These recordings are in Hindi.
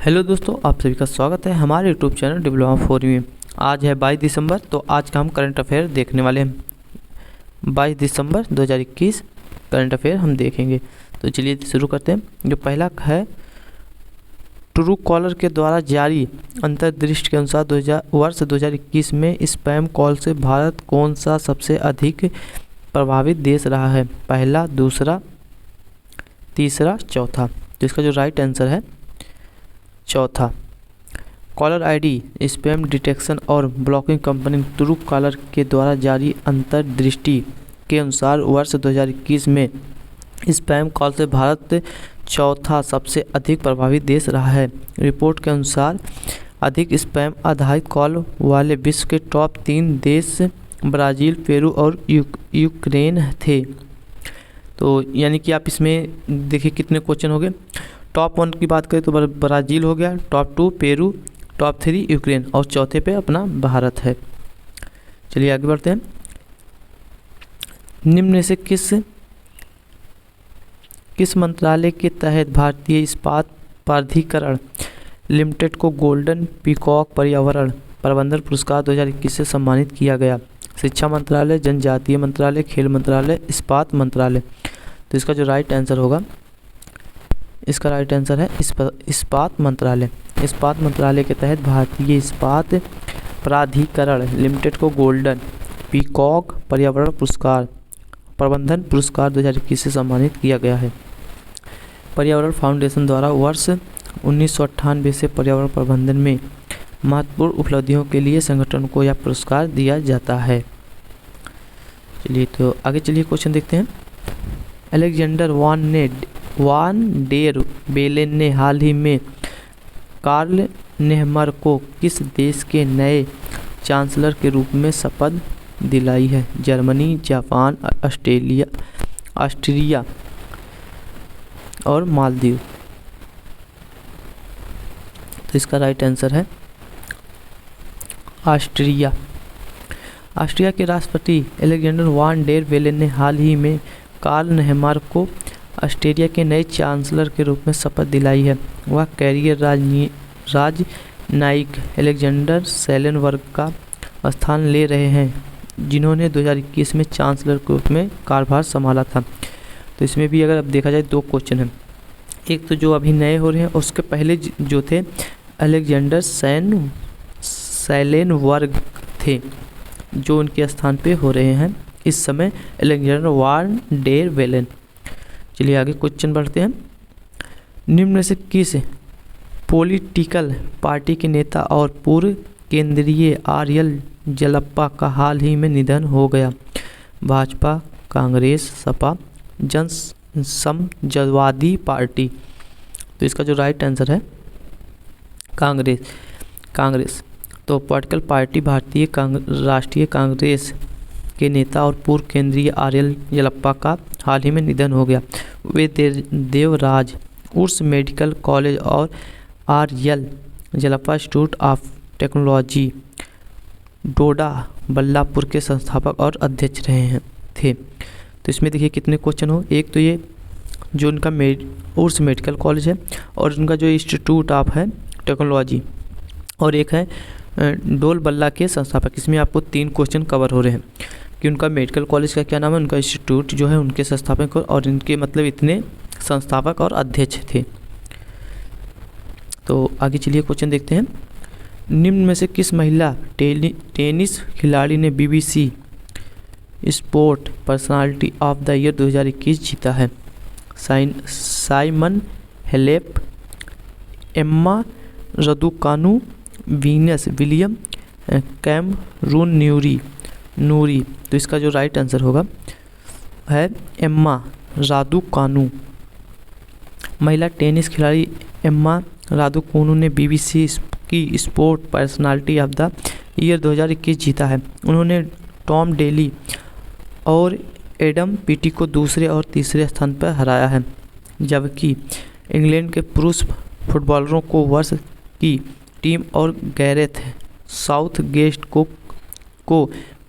हेलो दोस्तों, आप सभी का स्वागत है हमारे यूट्यूब चैनल डिप्लोमा 4 में। आज है 22 दिसंबर, तो आज का हम करंट अफेयर देखने वाले हैं। 22 दिसंबर 2021 करंट अफेयर हम देखेंगे। तो चलिए शुरू करते हैं। जो पहला है, ट्रू कॉलर के द्वारा जारी अंतर्दृष्टि के अनुसार वर्ष 2021 में स्पैम कॉल से भारत कौन सा सबसे अधिक प्रभावित देश रहा है? पहला, दूसरा, तीसरा, चौथा। तो इसका जो राइट आंसर है चौथा। कॉलर आईडी स्पैम डिटेक्शन और ब्लॉकिंग कंपनी ट्रू कॉलर के द्वारा जारी अंतर्दृष्टि के अनुसार वर्ष 2021 में स्पैम कॉल से भारत चौथा सबसे अधिक प्रभावित देश रहा है। रिपोर्ट के अनुसार अधिक स्पैम आधारित कॉल वाले विश्व के टॉप 3 देश ब्राज़ील, पेरू और यूक्रेन थे। तो यानी कि आप इसमें देखिए कितने क्वेश्चन हो गए। टॉप 1 की बात करें तो ब्राज़ील हो गया, टॉप 2 पेरू, टॉप 3 यूक्रेन और चौथे पे अपना भारत है। चलिए आगे बढ़ते हैं। निम्न में से किस मंत्रालय के तहत भारतीय इस्पात प्राधिकरण लिमिटेड को गोल्डन पीकॉक पर्यावरण प्रबंधन पुरस्कार 2021 से सम्मानित किया गया? शिक्षा मंत्रालय, जनजातीय मंत्रालय, खेल मंत्रालय, इस्पात मंत्रालय। तो इसका जो राइट आंसर होगा, इसका राइट आंसर है इस्पात मंत्रालय। इस्पात मंत्रालय के तहत भारतीय इस्पात प्राधिकरण लिमिटेड को गोल्डन पीकॉक पर्यावरण पुरस्कार प्रबंधन पुरस्कार 2021 से सम्मानित किया गया है। पर्यावरण फाउंडेशन द्वारा वर्ष 1998 से पर्यावरण प्रबंधन में महत्वपूर्ण उपलब्धियों के लिए संगठन को यह पुरस्कार दिया जाता है। चलिए तो आगे चलिए क्वेश्चन देखते हैं। अलेक्जेंडर वान डेर बेलेन ने हाल ही में कार्ल नेहमर को किस देश के नए चांसलर के रूप में शपथ दिलाई है? जर्मनी, जापान, ऑस्ट्रिया और मालदीव। तो इसका राइट आंसर है ऑस्ट्रिया। ऑस्ट्रिया के राष्ट्रपति अलेक्जेंडर वान डेर बेलेन ने हाल ही में कार्ल नेहमर को ऑस्ट्रेलिया के नए चांसलर के रूप में शपथ दिलाई है। वह कैरियर राजनयिक अलेक्जेंडर सेलेनबर्ग का स्थान ले रहे हैं, जिन्होंने 2021 में चांसलर के रूप में कार्यभार संभाला था। तो इसमें भी अगर अब देखा जाए 2 क्वेश्चन हैं। एक तो जो अभी नए हो रहे हैं, उसके पहले जो थे अलेक्जेंडर सेलेनबर्ग थे, जो उनके स्थान पे हो रहे हैं इस समय अलेक्जेंडर वान डेर बेलेन। चलिए आगे क्वेश्चन बढ़ते हैं। निम्न में से किस पॉलिटिकल पार्टी के नेता और पूर्व केंद्रीय आरएल जलप्पा का हाल ही में निधन हो गया? भाजपा, कांग्रेस, सपा, जनसमाजवादी पार्टी। तो इसका जो राइट आंसर है कांग्रेस। तो पॉलिटिकल पार्टी भारतीय राष्ट्रीय कांग्रेस के नेता और पूर्व केंद्रीय आरएल जलप्पा का हाल ही में निधन हो गया। वे देवराज उर्स मेडिकल कॉलेज और RL Jalappa institute of technology डोडा बल्लापुर के संस्थापक और अध्यक्ष रहे थे। तो इसमें देखिए कितने क्वेश्चन हो। एक तो ये जो उनका उर्स मेडिकल कॉलेज है और उनका जो इंस्टीट्यूट ऑफ है टेक्नोलॉजी, और एक है डोल बल्ला के संस्थापक। इसमें आपको 3 क्वेश्चन कवर हो रहे हैं कि उनका मेडिकल कॉलेज का क्या नाम है, उनका इंस्टीट्यूट जो है उनके संस्थापक और इनके मतलब इतने संस्थापक और अध्यक्ष थे। तो आगे चलिए क्वेश्चन देखते हैं। निम्न में से किस महिला टेनिस खिलाड़ी ने BBC sport personality of the year 2021 जीता है? Simona Halep, Emma Raducanu, Venus William, Cameron Norrie. तो इसका जो राइट आंसर होगा है एम्मा रादुकानु। महिला टेनिस खिलाड़ी एम्मा रादुकानु ने बीबीसी की sport personality of the year 2021 जीता है। उन्होंने टॉम डेली और एडम पीटी को दूसरे और तीसरे स्थान पर हराया है, जबकि इंग्लैंड के पुरुष फुटबॉलरों को वर्ष की टीम और गैरेथ साउथगेट को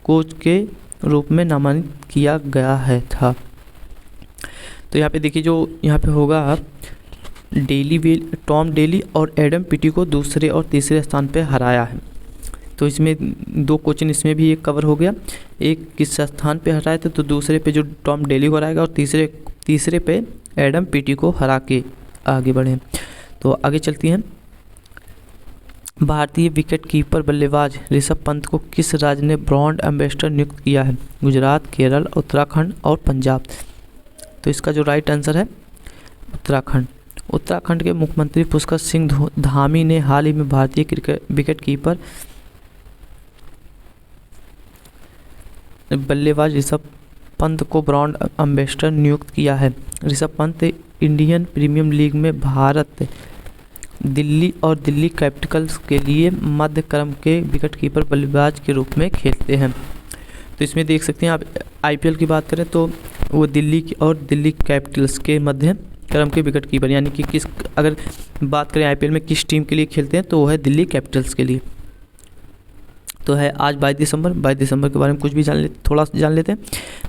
कोच के रूप में नामांकित किया गया था। तो यहाँ पे देखिए जो यहाँ पे होगा टॉम डेली और एडम पिटी को दूसरे और तीसरे स्थान पे हराया है। तो इसमें 2 क्वेश्चन इसमें भी एक कवर हो गया, एक किस स्थान पे हराए थे, तो दूसरे पे जो टॉम डेली को हराएगा और तीसरे पे एडम पिटी को हरा के आगे बढ़े। तो आगे चलती हैं। भारतीय विकेट कीपर बल्लेबाज ऋषभ पंत को किस राज्य ने ब्रांड एम्बेसडर नियुक्त किया है? गुजरात, केरल, उत्तराखंड और पंजाब। तो इसका जो राइट आंसर है उत्तराखंड। उत्तराखंड के मुख्यमंत्री पुष्कर सिंह धामी ने हाल ही में भारतीय विकेट कीपर बल्लेबाज ऋषभ पंत को ब्रांड एम्बेसडर नियुक्त किया है। Rishabh Pant Indian Premier League में भारत, दिल्ली और दिल्ली कैपिटल्स के लिए मध्य क्रम के विकेटकीपर बल्लेबाज के रूप में खेलते हैं। तो इसमें देख सकते हैं आप, आईपीएल की बात करें तो वो दिल्ली और दिल्ली कैपिटल्स के मध्य क्रम के विकेटकीपर, यानी कि अगर बात करें आईपीएल में किस टीम के लिए खेलते हैं तो वो है दिल्ली कैपिटल्स के लिए। तो है आज 22 दिसंबर। 22 दिसंबर के बारे में कुछ भी थोड़ा सा जान लेते हैं।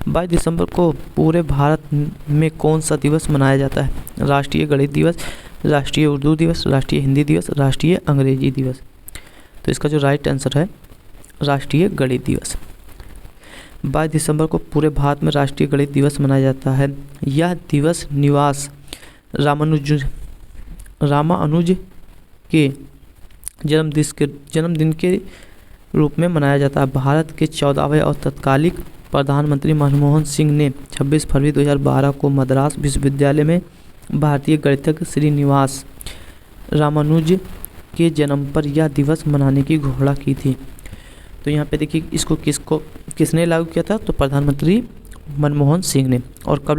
22 दिसंबर को पूरे भारत में कौन सा दिवस मनाया जाता है? राष्ट्रीय गणित दिवस, राष्ट्रीय उर्दू दिवस, राष्ट्रीय हिंदी दिवस, राष्ट्रीय अंग्रेजी दिवस। तो इसका जो राइट आंसर है राष्ट्रीय गणित दिवस। 22 दिसंबर को पूरे भारत में राष्ट्रीय गणित दिवस मनाया जाता है। यह दिवस निवास रामानुज के जन्मदिन के रूप में मनाया जाता है। भारत के 14वें और तत्कालिक प्रधानमंत्री मनमोहन सिंह ने 26 फरवरी 2012 को मद्रास विश्वविद्यालय में भारतीय गणितज्ञ श्रीनिवास रामानुज के जन्म पर यह दिवस मनाने की घोषणा की थी। तो यहाँ पे देखिए इसको किसने लागू किया था? तो प्रधानमंत्री मनमोहन सिंह ने। और कब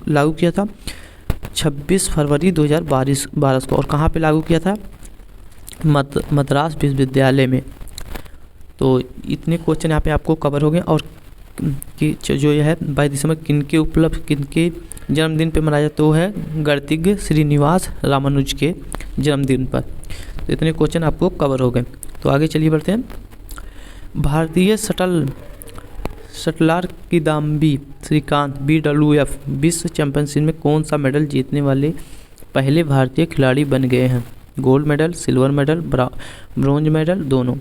लागू किया था? 26 फरवरी 2012 को। और कहाँ पे लागू किया था? मद्रास विश्वविद्यालय में। तो इतने क्वेश्चन यहाँ पे आपको कवर हो गए। और कि जो यह है 22 दिसंबर किनके जन्मदिन पे मनाया जाता है, वो है गणितज्ञ श्रीनिवास रामानुज के जन्मदिन पर। तो इतने क्वेश्चन आपको कवर हो गए। तो आगे चलिए बढ़ते हैं। भारतीय शटलर किदाम्बी श्रीकांत BWF विश्व चैंपियनशिप में कौन सा मेडल जीतने वाले पहले भारतीय खिलाड़ी बन गए हैं? Gold medal, silver medal, bronze medal, दोनों।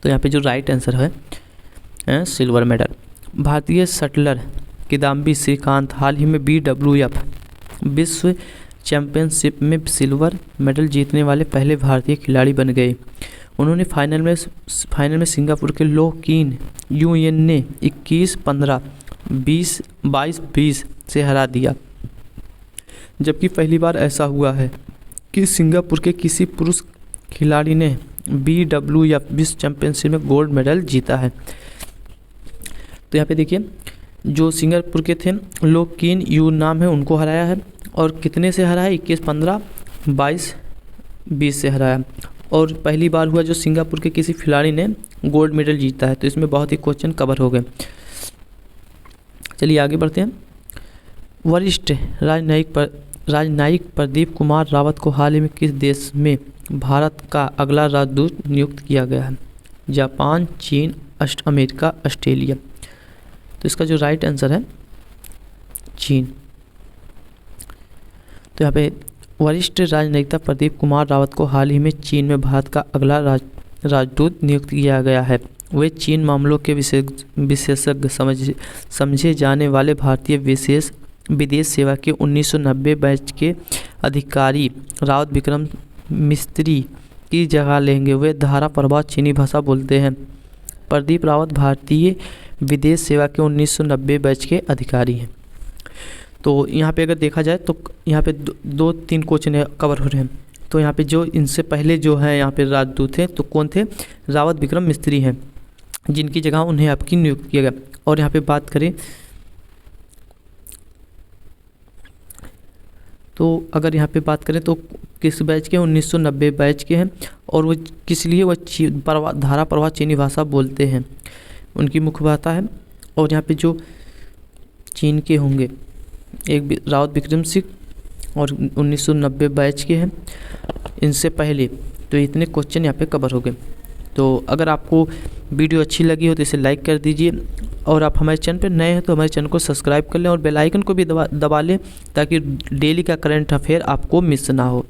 तो यहाँ पे जो राइट आंसर है सिल्वर मेडल। भारतीय शटलर किदाम्बी श्रीकांत हाल ही में BWF विश्व चैंपियनशिप में सिल्वर मेडल जीतने वाले पहले भारतीय खिलाड़ी बन गए। उन्होंने फाइनल में सिंगापुर के लो किन यूएन ने 21-15, 22-20 से हरा दिया। जबकि पहली बार ऐसा हुआ है कि सिंगापुर के किसी पुरुष खिलाड़ी ने BWF विश्व चैंपियनशिप में गोल्ड मेडल जीता है। तो यहाँ पे देखिए जो सिंगापुर के थे लो किन यू नाम है, उनको हराया है। और कितने से हराया है? 21-15, 22-20 से हराया। और पहली बार हुआ जो सिंगापुर के किसी खिलाड़ी ने गोल्ड मेडल जीता है। तो इसमें बहुत ही क्वेश्चन कवर हो गए। चलिए आगे बढ़ते हैं। वरिष्ठ राजनयिक प्रदीप कुमार रावत को हाल ही में किस देश में भारत का अगला राजदूत नियुक्त किया गया है? जापान, चीन, अमेरिका, ऑस्ट्रेलिया। तो इसका जो राइट आंसर है चीन। तो यहाँ पे वरिष्ठ राजनेता प्रदीप कुमार रावत को हाल ही में चीन में भारत का अगला राजदूत नियुक्त किया गया है। वे चीन मामलों के विशेषज्ञ समझे जाने वाले भारतीय विदेश सेवा के 1990 बैच के अधिकारी रावत विक्रम मिस्त्री की जगह लेंगे। वे धारा प्रवाह चीनी भाषा बोलते हैं। प्रदीप रावत भारतीय विदेश सेवा के 1990 बैच के अधिकारी हैं। तो यहाँ पे अगर देखा जाए तो यहाँ पे 2-3 क्वेश्चन कवर हो रहे हैं। तो यहाँ पे जो इनसे पहले जो है यहाँ पे राजदूत थे तो कौन थे? रावत विक्रम मिस्त्री हैं, जिनकी जगह उन्हें आपकी नियुक्त किया गया। और यहाँ पे बात करें तो अगर यहाँ पे बात करें तो किस बैच के? 1990 बैच के हैं। और वो किस लिए? वो धारा प्रवाह चीनी भाषा बोलते हैं, उनकी मुख्य भाषा है। और यहाँ पे जो चीन के होंगे एक रावत विक्रम सिंह और 1990 बैच के हैं इनसे पहले। तो इतने क्वेश्चन यहाँ पे कवर हो गए। तो अगर आपको वीडियो अच्छी लगी हो तो इसे लाइक कर दीजिए, और आप हमारे चैनल पर नए हैं तो हमारे चैनल को सब्सक्राइब कर लें और बेल आइकन को भी दबा लें, ताकि डेली का करंट अफेयर आपको मिस ना हो।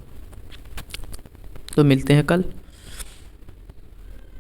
तो मिलते हैं कल।